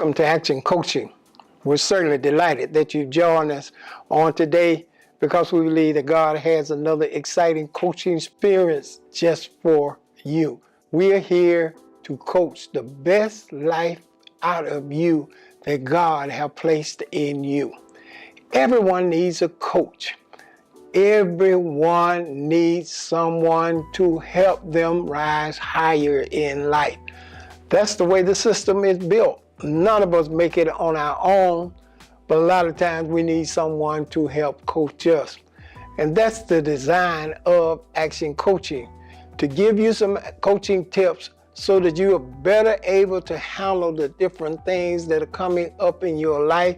Welcome to Action Coaching. We're certainly delighted that you joined us on today because we believe that God has another exciting coaching experience just for you. We are here to coach the best life out of you that God has placed in you. Everyone needs a coach. Everyone needs someone to help them rise higher in life. That's the way the system is built. None of us make it on our own, but a lot of times we need someone to help coach us. And that's the design of Action Coaching, to give you some coaching tips so that you are better able to handle the different things that are coming up in your life,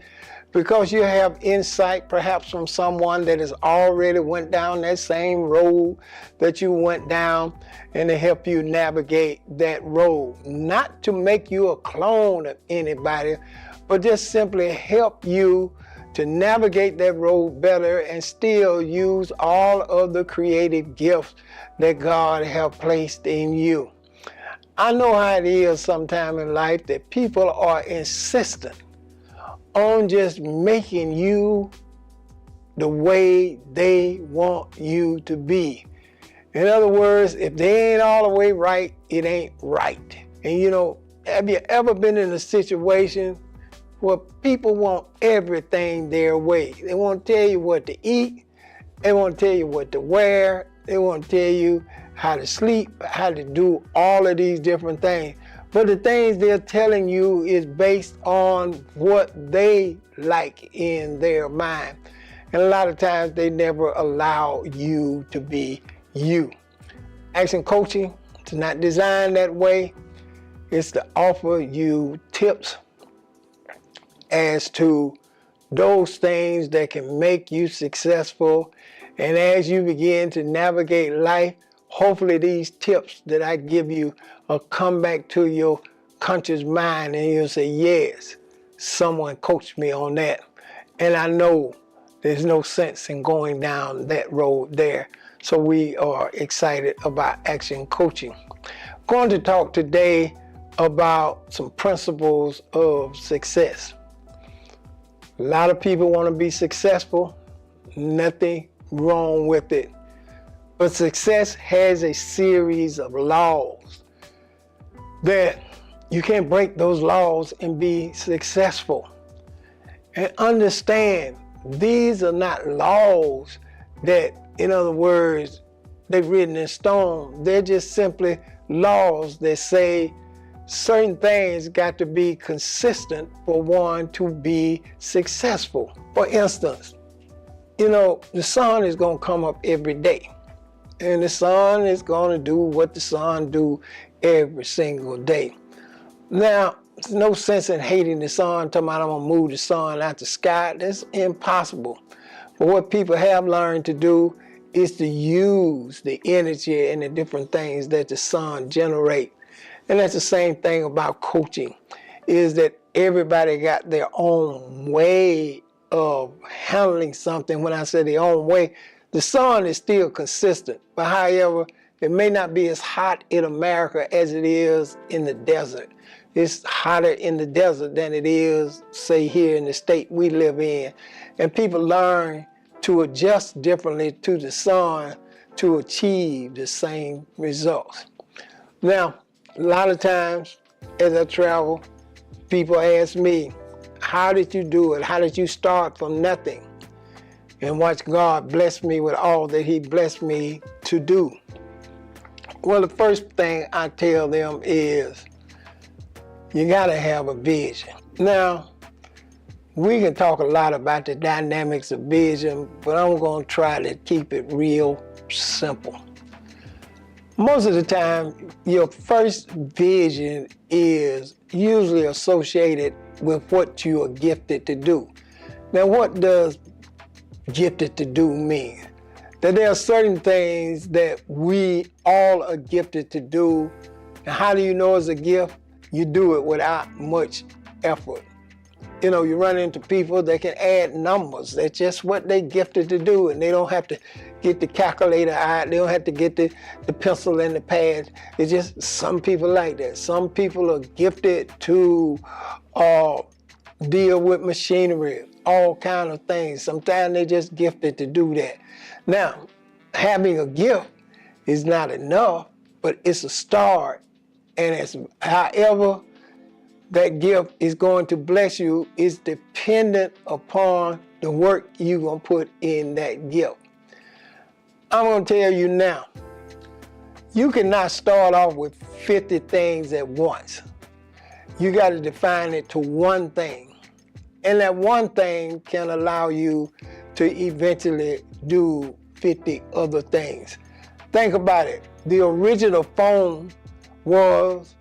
because you have insight perhaps from someone that has already went down that same road that you went down, and to help you navigate that road. Not to make you a clone of anybody, but just simply help you to navigate that road better and still use all of the creative gifts that God has placed in you. I know how it is sometime in life that people are insistent on just making you the way they want you to be. In other words, if they ain't all the way right, it ain't right. And you know, have you ever been in a situation where people want everything their way? They want to tell you what to eat, they want to tell you what to wear, they want to tell you how to sleep, how to do all of these different things. But the things they're telling you is based on what they like in their mind. And a lot of times they never allow you to be you. Action Coaching is not designed that way. It's to offer you tips as to those things that can make you successful. And as you begin to navigate life, hopefully these tips that I give you will come back to your conscious mind and you'll say, yes, someone coached me on that. And I know there's no sense in going down that road there. So we are excited about Action Coaching. I'm going to talk today about some principles of success. A lot of people want to be successful. Nothing wrong with it. But success has a series of laws that you can't break those laws and be successful. And understand, these are not laws that, in other words, they're written in stone. They're just simply laws that say certain things got to be consistent for one to be successful. For instance, you know, the sun is going to come up every day. And the sun is going to do what the sun do every single day. Now, there's no sense in hating the sun, talking about I'm going to move the sun out the sky. That's impossible. But what people have learned to do is to use the energy and the different things that the sun generate. And that's the same thing about coaching, is that everybody got their own way of handling something. When I say their own way, the sun is still consistent, but however, it may not be as hot in America as it is in the desert. It's hotter in the desert than it is, say, here in the state we live in. And people learn to adjust differently to the sun to achieve the same results. Now, a lot of times as I travel, people ask me, how did you do it? How did you start from nothing and watch God bless me with all that He blessed me to do? Well, the first thing I tell them is, you gotta have a vision. Now, we can talk a lot about the dynamics of vision, but I'm gonna try to keep it real simple. Most of the time, your first vision is usually associated with what you are gifted to do. Now, what does gifted to do mean? That there are certain things that we all are gifted to do. And how do you know it's a gift? You do it without much effort. You know, you run into people that can add numbers. That's just what they gifted to do, and they don't have to get the calculator out. They don't have to get the pencil and the pad. It's just some people like that. Some people are gifted to deal with machinery, all kind of things. Sometimes they just gifted to do that. Now, having a gift is not enough, but it's a start. And it's however that gift is going to bless you is dependent upon the work you're going to put in that gift. I'm going to tell you now, you cannot start off with 50 things at once. You got to define it to one thing. And that one thing can allow you to eventually do 50 other things. Think about it. The original phone was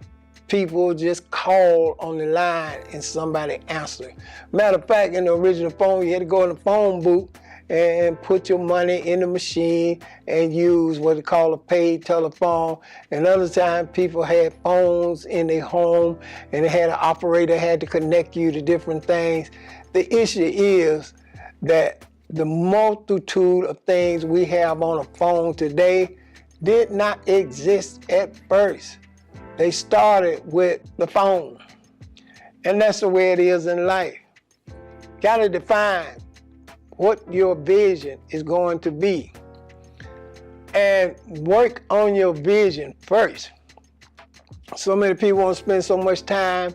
people just called on the line and somebody answered. Matter of fact, in the original phone, you had to go in the phone booth and put your money in the machine and use what they call a paid telephone. And other times people had phones in their home and they had an operator had to connect you to different things. The issue is that the multitude of things we have on a phone today did not exist at first. They started with the phone. And that's the way it is in life. Got to define what your vision is going to be. And work on your vision first. So many people want to spend so much time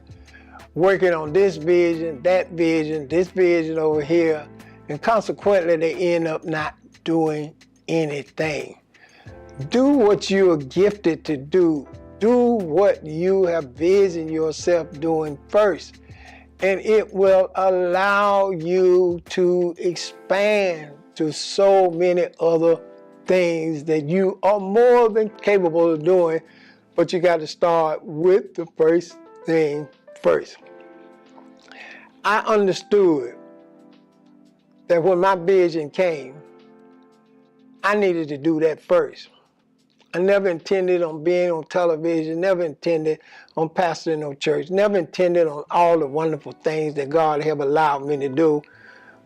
working on this vision, this vision over here, and consequently they end up not doing anything. Do what you are gifted to do. Do what you have visioned yourself doing first. And it will allow you to expand to so many other things that you are more than capable of doing, but you got to start with the first thing first. I understood that when my vision came, I needed to do that first. I never intended on being on television, never intended on pastoring no church, never intended on all the wonderful things that God have allowed me to do.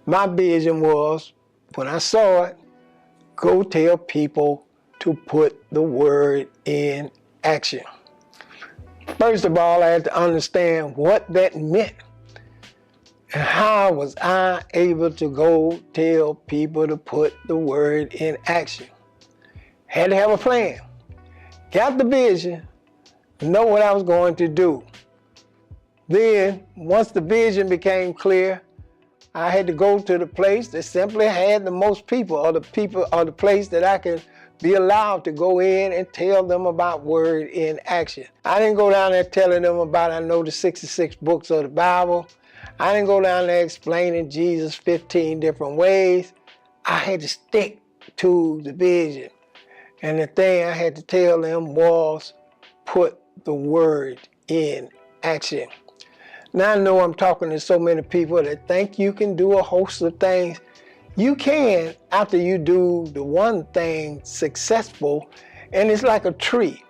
My vision was, when I saw it, go tell people to put the word in action. First of all, I had to understand what that meant. And how was I able to go tell people to put the word in action? Had to have a plan. Got the vision, know what I was going to do. Then, once the vision became clear, I had to go to the place that simply had the most people, or the place that I could be allowed to go in and tell them about word in action. I didn't go down there telling them about I know the 66 books of the Bible. I didn't go down there explaining Jesus 15 different ways. I had to stick to the vision. And the thing I had to tell them was, put the word in action. Now I know I'm talking to so many people that think you can do a host of things. You can after you do the one thing successful, and it's like a tree.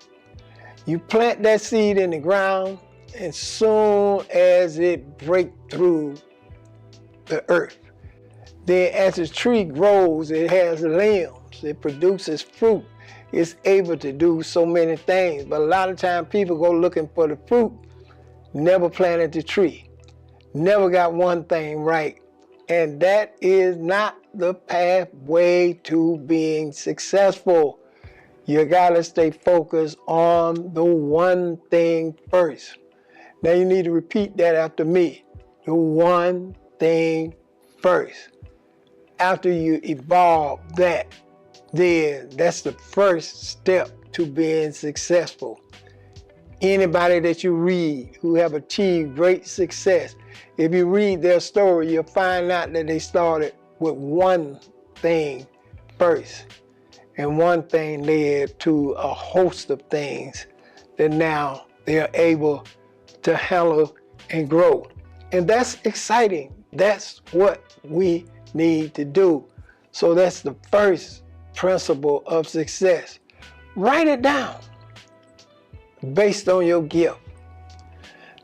You plant that seed in the ground, and soon as it breaks through the earth, then as the tree grows, it has limbs, it produces fruit. It's able to do so many things. But a lot of times people go looking for the fruit, never planted the tree, never got one thing right. And that is not the pathway to being successful. You gotta stay focused on the one thing first. Now you need to repeat that after me. The one thing first. After you evolve that, then that's the first step to being successful. Anybody that you read who have achieved great success, if you read their story, you'll find out that they started with one thing first. And one thing led to a host of things that now they're able to handle and grow. And that's exciting. That's what we need to do. So that's the first principle of success. Write it down based on your gift.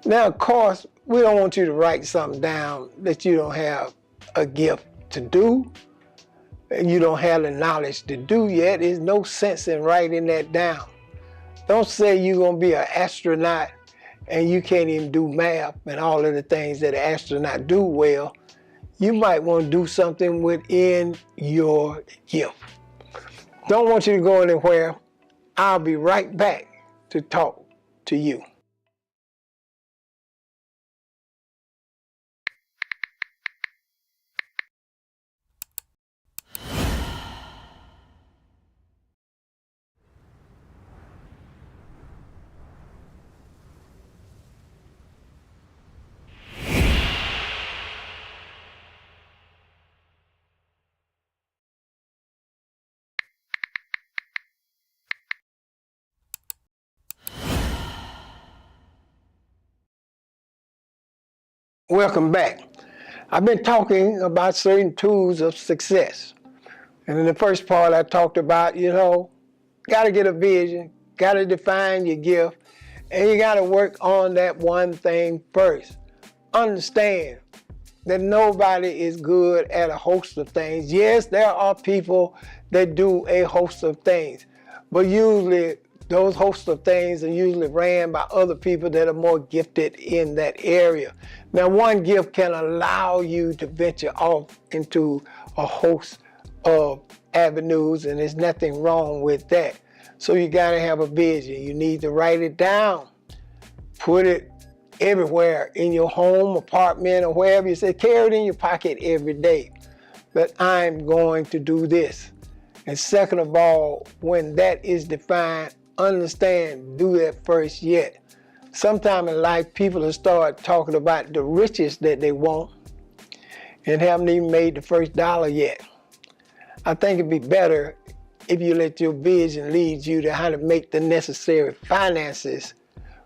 Now, of course, we don't want you to write something down that you don't have a gift to do, and you don't have the knowledge to do yet. There's no sense in writing that down. Don't say you're going to be an astronaut and you can't even do math and all of the things that an astronaut do well, you might want to do something within your gift. Don't want you to go anywhere. I'll be right back to talk to you. Welcome back. I've been talking about certain tools of success. And in the first part, I talked about, got to get a vision, got to define your gift, and you got to work on that one thing first. Understand that nobody is good at a host of things. Yes, there are people that do a host of things, but usually those hosts of things are usually ran by other people that are more gifted in that area. Now, one gift can allow you to venture off into a host of avenues, and there's nothing wrong with that. So you got to have a vision. You need to write it down, put it everywhere in your home, apartment, or wherever. You say, carry it in your pocket every day, that I'm going to do this. And second of all, when that is defined, understand, do that first yet. Sometime in life, people will start talking about the riches that they want and haven't even made the first dollar yet. I think it'd be better if you let your vision lead you to how to make the necessary finances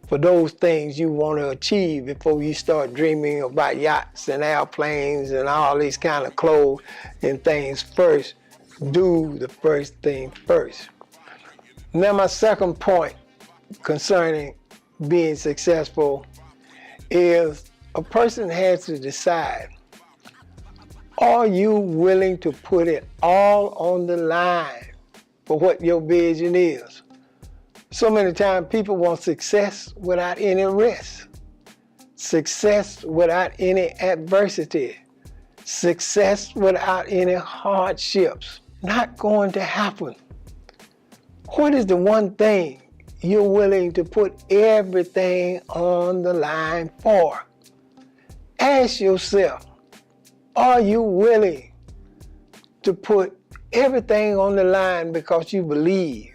for those things you want to achieve before you start dreaming about yachts and airplanes and all these kind of clothes and things first. Do the first thing first. Now, my second point concerning being successful is a person has to decide, are you willing to put it all on the line for what your vision is? So many times people want success without any risk, success without any adversity, success without any hardships. Not going to happen. What is the one thing you're willing to put everything on the line for? Ask yourself, are you willing to put everything on the line because you believe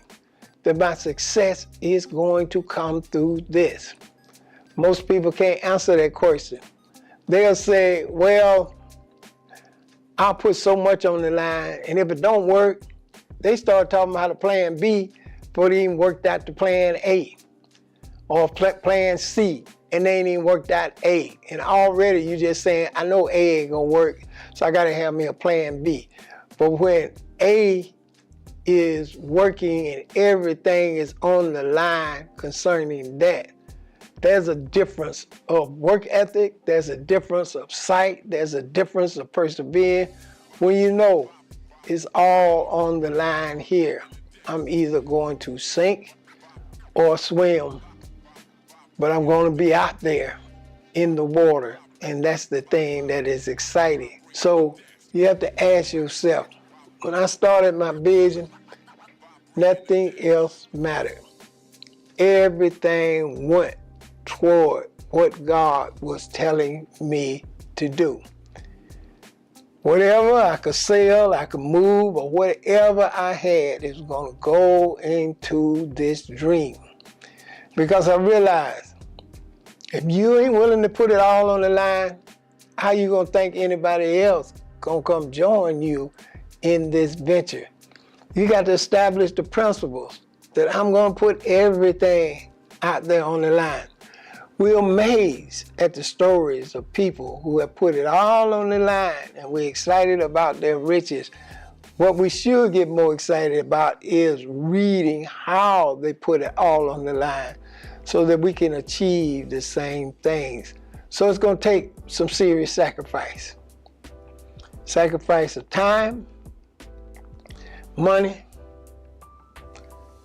that my success is going to come through this? Most people can't answer that question. They'll say, well, I'll put so much on the line, and if it don't work, they start talking about a plan B before they even worked out the plan A, or plan C, and they ain't even worked out A. And already you just saying, I know A ain't gonna work, so I gotta have me a plan B. But when A is working and everything is on the line concerning that, there's a difference of work ethic, there's a difference of sight, there's a difference of persevering when you know it's all on the line here. I'm either going to sink or swim, but I'm going to be out there in the water, and that's the thing that is exciting. So you have to ask yourself, when I started my vision, nothing else mattered. Everything went toward what God was telling me to do. Whatever I could sell, I could move, or whatever I had is going to go into this dream. Because I realized, if you ain't willing to put it all on the line, how you going to think anybody else going to come join you in this venture? You got to establish the principles that I'm going to put everything out there on the line. We're amazed at the stories of people who have put it all on the line, and we're excited about their riches. What we should get more excited about is reading how they put it all on the line so that we can achieve the same things. So it's going to take some serious sacrifice. Sacrifice of time, money,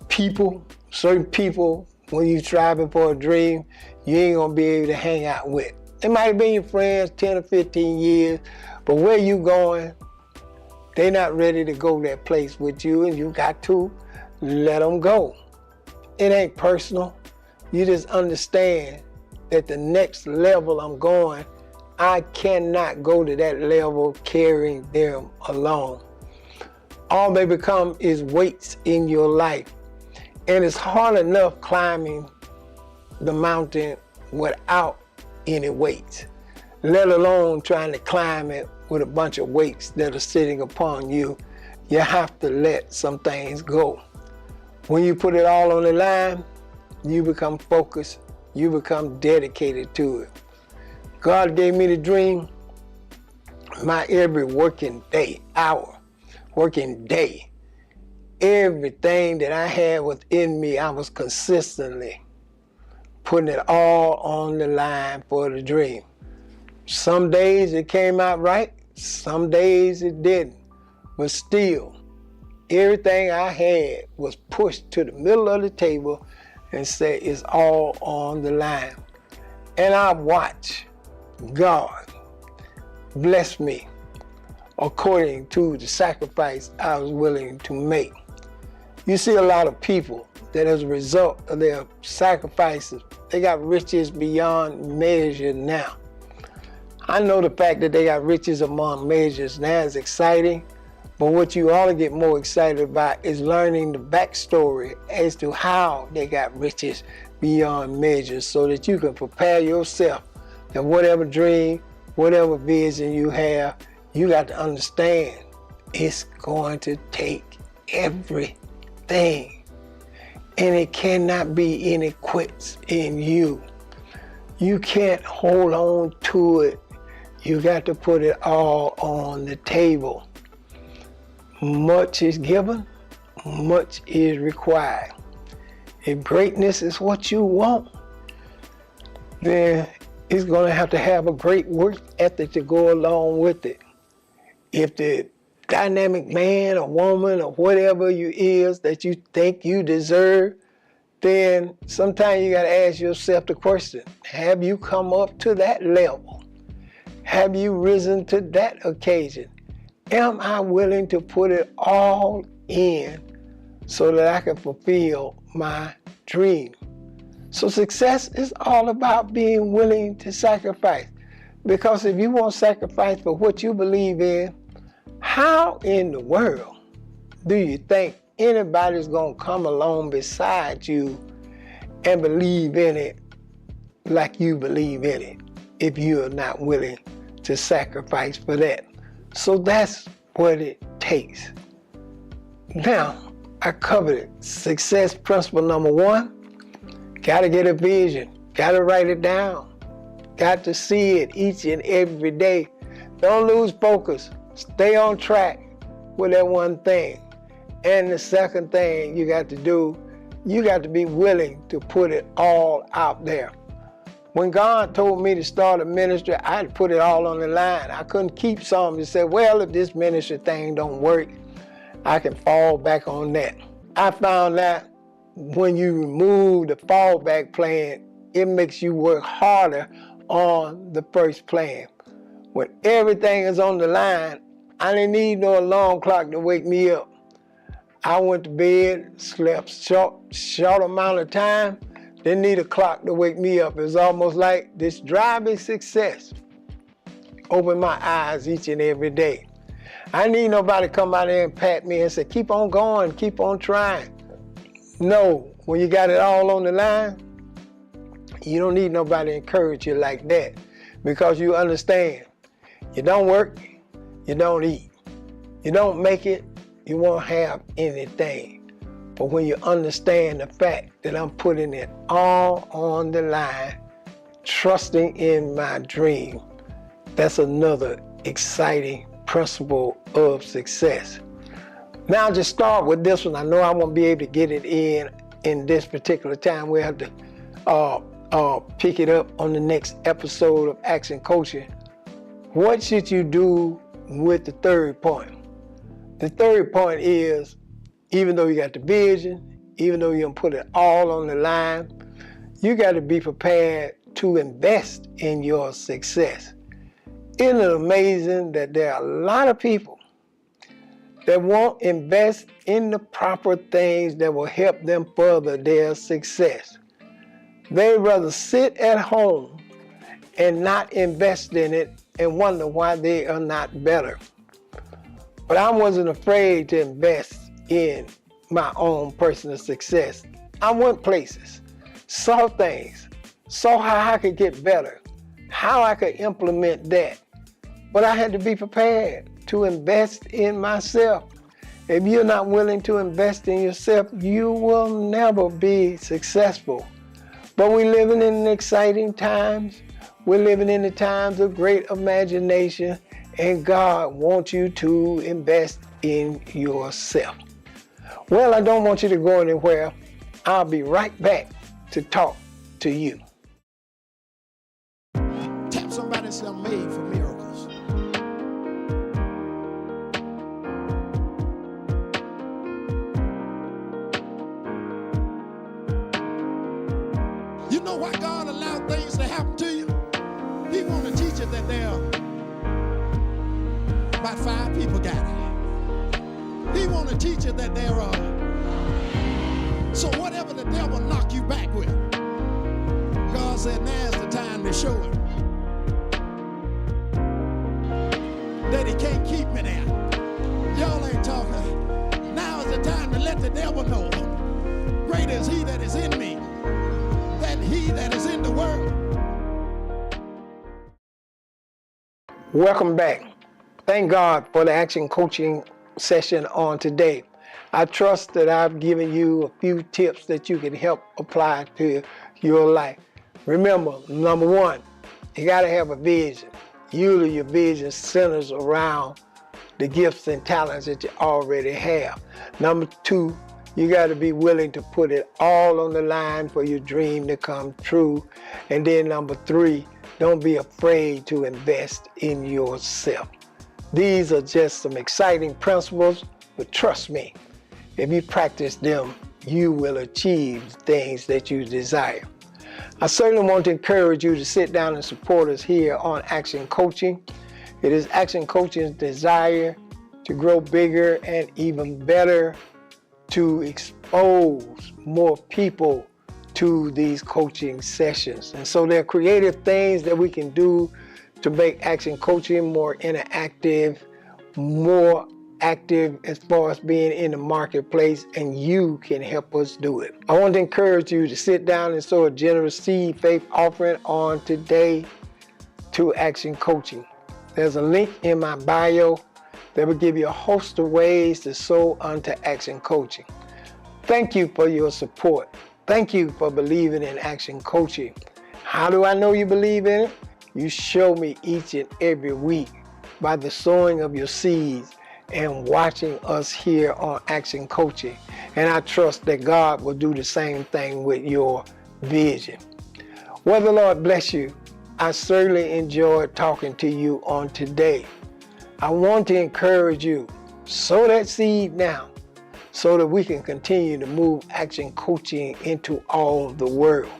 people. Certain people when you're striving for a dream, you ain't gonna be able to hang out with. They might have been your friends 10 or 15 years, but where you going, they not ready to go that place with you, and you got to let them go. It ain't personal. You just understand that the next level I'm going, I cannot go to that level carrying them alone. All they become is weights in your life. And it's hard enough climbing the mountain without any weights, let alone trying to climb it with a bunch of weights that are sitting upon you. You have to let some things go. When you put it all on the line, you become focused, you become dedicated to it. God gave me the dream. My every working day, everything that I had within me, I was consistently putting it all on the line for the dream. Some days it came out right, some days it didn't, but still, everything I had was pushed to the middle of the table and said it's all on the line. And I watched God bless me according to the sacrifice I was willing to make. You see a lot of people that as a result of their sacrifices, they got riches beyond measure now. I know the fact that they got riches among measures now is exciting, but what you ought to get more excited about is learning the backstory as to how they got riches beyond measures, so that you can prepare yourself that whatever dream, whatever vision you have, you got to understand it's going to take everything. And it cannot be any quits in you. You can't hold on to it. You got to put it all on the table. Much is given, much is required. If greatness is what you want, then it's going to have a great work ethic to go along with it. If the dynamic man or woman or whatever you is that you think you deserve, then sometimes you got to ask yourself the question, have you come up to that level? Have you risen to that occasion? Am I willing to put it all in so that I can fulfill my dream? So success is all about being willing to sacrifice. Because if you won't sacrifice for what you believe in, how in the world do you think anybody's going to come along beside you and believe in it like you believe in it if you're not willing to sacrifice for that? So that's what it takes. Now, I covered it. Success principle number 1, got to get a vision, got to write it down, got to see it each and every day. Don't lose focus. Stay on track with that one thing. And the second thing you got to do, you got to be willing to put it all out there. When God told me to start a ministry, I had to put it all on the line. I couldn't keep something and say, well, if this ministry thing don't work, I can fall back on that. I found that when you remove the fallback plan, it makes you work harder on the first plan. When everything is on the line, I didn't need no alarm clock to wake me up. I went to bed, slept short amount of time, didn't need a clock to wake me up. It was almost like this driving success opened my eyes each and every day. I need nobody to come out there and pat me and say, keep on going, keep on trying. No, when you got it all on the line, you don't need nobody to encourage you like that, because you understand, you don't work, you don't eat. You don't make it, you won't have anything. But when you understand the fact that I'm putting it all on the line, trusting in my dream, that's another exciting principle of success. Now just start with this one. I know I won't be able to get it in this particular time. We'll have to pick it up on the next episode of Action Coaching. What should you do with the third point? The third point is, even though you got the vision, even though you put it all on the line, You got to be prepared to invest in your success. Isn't it amazing that there are a lot of people that won't invest in the proper things that will help them further their success? They'd rather sit at home and not invest in it and wonder why they are not better. But I wasn't afraid to invest in my own personal success. I went places, saw things, saw how I could get better, how I could implement that. But I had to be prepared to invest in myself. If you're not willing to invest in yourself, you will never be successful. But we're living in exciting times. We're living in the times of great imagination, and God wants you to invest in yourself. Well, I don't want you to go anywhere. I'll be right back to talk to you. Tap somebody and say, I'm made for miracles. You know why God allowed things to happen to you? He want to teach you that there are about 5 people got it. He want to teach you that there are. So whatever the devil knock you back with, God said now's the time to show him that he can't keep me there. Y'all ain't talking. Now is the time to let the devil know greater is he that is in me than he that is in the world. Welcome back. Thank God for the action coaching session on today. I trust that I've given you a few tips that you can help apply to your life. Remember, number 1, you got to have a vision. Usually your vision centers around the gifts and talents that you already have. Number 2, you got to be willing to put it all on the line for your dream to come true. And then number 3, don't be afraid to invest in yourself. These are just some exciting principles, but trust me, if you practice them, you will achieve things that you desire. I certainly want to encourage you to sit down and support us here on Action Coaching. It is Action Coaching's desire to grow bigger and even better, to expose more people to these coaching sessions. And so there are creative things that we can do to make Action Coaching more interactive, more active as far as being in the marketplace, and you can help us do it. I want to encourage you to sit down and sow a generous seed faith offering on today to Action Coaching. There's a link in my bio that will give you a host of ways to sow unto Action Coaching. Thank you for your support. Thank you for believing in Action Coaching. How do I know you believe in it? You show me each and every week by the sowing of your seeds and watching us here on Action Coaching. And I trust that God will do the same thing with your vision. Well, the Lord bless you. I certainly enjoyed talking to you on today. I want to encourage you, sow that seed now so that we can continue to move Action Coaching into all the world.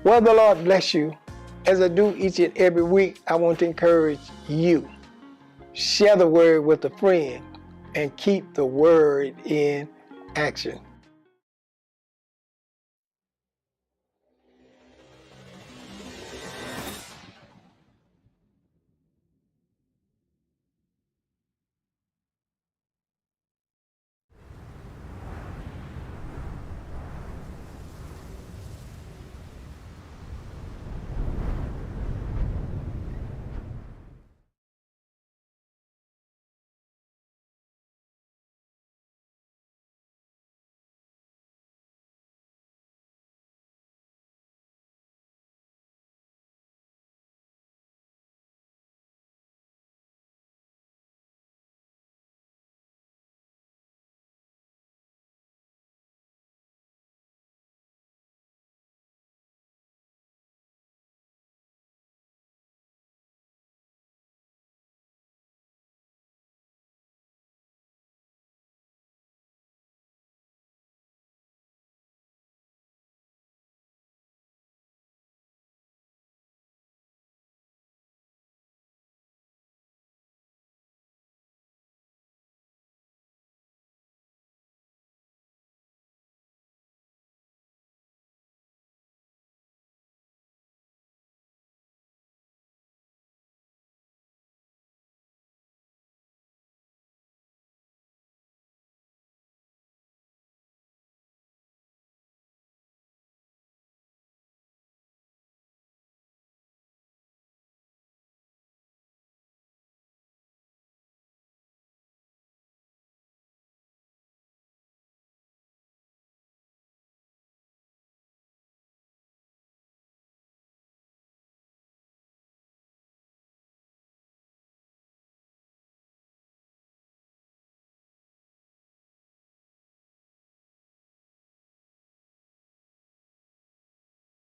Well, the Lord bless you. As I do each and every week, I want to encourage you. Share the word with a friend and keep the word in action.